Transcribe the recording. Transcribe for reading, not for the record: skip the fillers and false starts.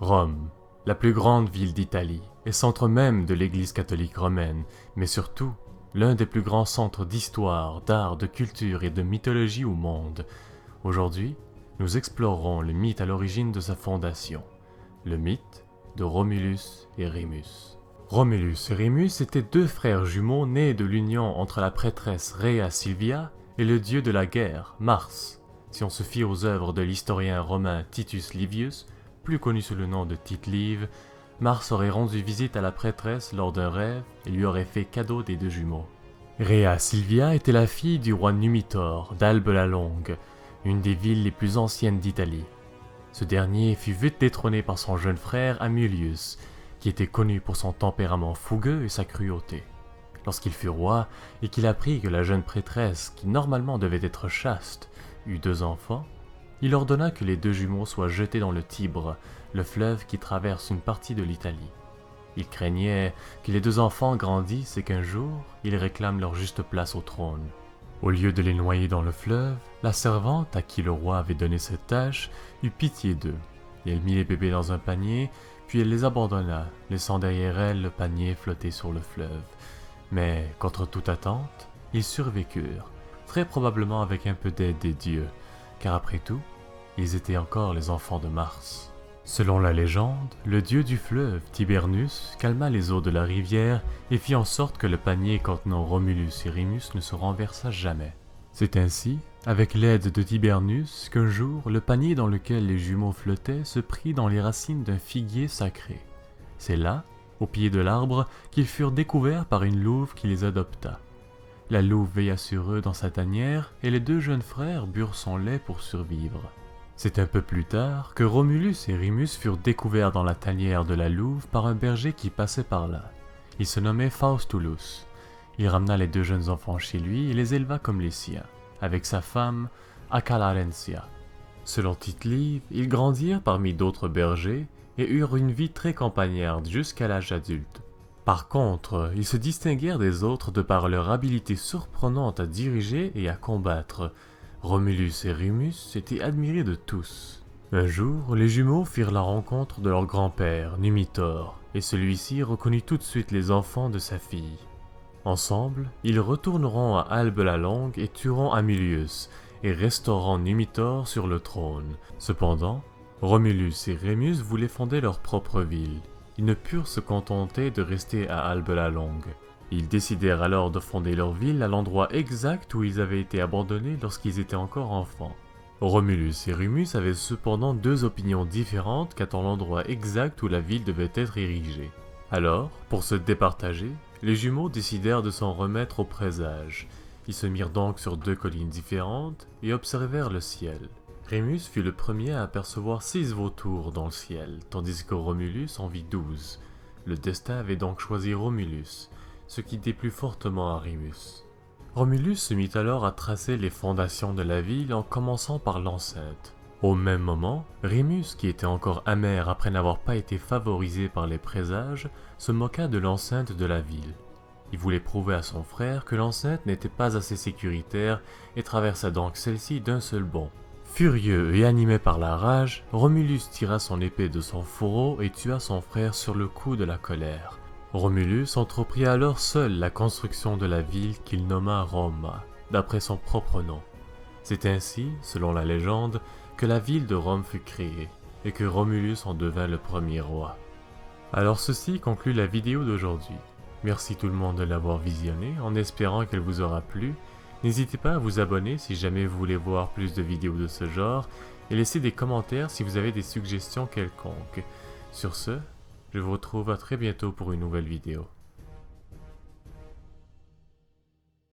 Rome, la plus grande ville d'Italie, et centre même de l'Église catholique romaine, mais surtout l'un des plus grands centres d'histoire, d'art, de culture et de mythologie au monde. Aujourd'hui, nous explorerons le mythe à l'origine de sa fondation, le mythe de Romulus et Rémus. Romulus et Rémus étaient deux frères jumeaux nés de l'union entre la prêtresse Rhea Silvia et le dieu de la guerre, Mars. Si on se fie aux œuvres de l'historien romain Titus Livius, plus connu sous le nom de Tite-Live, Mars aurait rendu visite à la prêtresse lors d'un rêve et lui aurait fait cadeau des deux jumeaux. Rhea Silvia était la fille du roi Numitor d'Albe la Longue, une des villes les plus anciennes d'Italie. Ce dernier fut vite détrôné par son jeune frère Amulius, qui était connu pour son tempérament fougueux et sa cruauté. Lorsqu'il fut roi et qu'il apprit que la jeune prêtresse, qui normalement devait être chaste, eut deux enfants, il ordonna que les deux jumeaux soient jetés dans le Tibre, le fleuve qui traverse une partie de l'Italie. Il craignait que les deux enfants grandissent et qu'un jour, ils réclament leur juste place au trône. Au lieu de les noyer dans le fleuve, la servante à qui le roi avait donné cette tâche eut pitié d'eux. Elle mit les bébés dans un panier, puis elle les abandonna, laissant derrière elle le panier flotter sur le fleuve. Mais, contre toute attente, ils survécurent, très probablement avec un peu d'aide des dieux, car après tout, ils étaient encore les enfants de Mars. Selon la légende, le dieu du fleuve, Tibernus, calma les eaux de la rivière et fit en sorte que le panier contenant Romulus et Rémus ne se renversa jamais. C'est ainsi, avec l'aide de Tibernus, qu'un jour, le panier dans lequel les jumeaux flottaient se prit dans les racines d'un figuier sacré. C'est là, au pied de l'arbre, qu'ils furent découverts par une louve qui les adopta. La louve veilla sur eux dans sa tanière et les deux jeunes frères burent son lait pour survivre. C'est un peu plus tard que Romulus et Rémus furent découverts dans la tanière de la louve par un berger qui passait par là. Il se nommait Faustulus. Il ramena les deux jeunes enfants chez lui et les éleva comme les siens, avec sa femme Acalarencia. Selon Tite-Live, ils grandirent parmi d'autres bergers et eurent une vie très campagnarde jusqu'à l'âge adulte. Par contre, ils se distinguèrent des autres de par leur habileté surprenante à diriger et à combattre. Romulus et Rémus étaient admirés de tous. Un jour, les jumeaux firent la rencontre de leur grand-père, Numitor, et celui-ci reconnut tout de suite les enfants de sa fille. Ensemble, ils retourneront à Albe la Longue et tueront Amulius, et restaureront Numitor sur le trône. Cependant, Romulus et Rémus voulaient fonder leur propre ville. Ils ne purent se contenter de rester à Albe la Longue. Ils décidèrent alors de fonder leur ville à l'endroit exact où ils avaient été abandonnés lorsqu'ils étaient encore enfants. Romulus et Rémus avaient cependant deux opinions différentes quant à l'endroit exact où la ville devait être érigée. Alors, pour se départager, les jumeaux décidèrent de s'en remettre au présage. Ils se mirent donc sur deux collines différentes et observèrent le ciel. Rémus fut le premier à apercevoir 6 vautours dans le ciel, tandis que Romulus en vit 12. Le destin avait donc choisi Romulus, ce qui déplut fortement à Rémus. Romulus se mit alors à tracer les fondations de la ville en commençant par l'enceinte. Au même moment, Rémus, qui était encore amer après n'avoir pas été favorisé par les présages, se moqua de l'enceinte de la ville. Il voulait prouver à son frère que l'enceinte n'était pas assez sécuritaire et traversa donc celle-ci d'un seul bond. Furieux et animé par la rage, Romulus tira son épée de son fourreau et tua son frère sur le coup de la colère. Romulus entreprit alors seul la construction de la ville qu'il nomma Roma, d'après son propre nom. C'est ainsi, selon la légende, que la ville de Rome fut créée, et que Romulus en devint le premier roi. Alors ceci conclut la vidéo d'aujourd'hui. Merci tout le monde de l'avoir visionnée, en espérant qu'elle vous aura plu. N'hésitez pas à vous abonner si jamais vous voulez voir plus de vidéos de ce genre, et laissez des commentaires si vous avez des suggestions quelconques. Sur ce, je vous retrouve à très bientôt pour une nouvelle vidéo.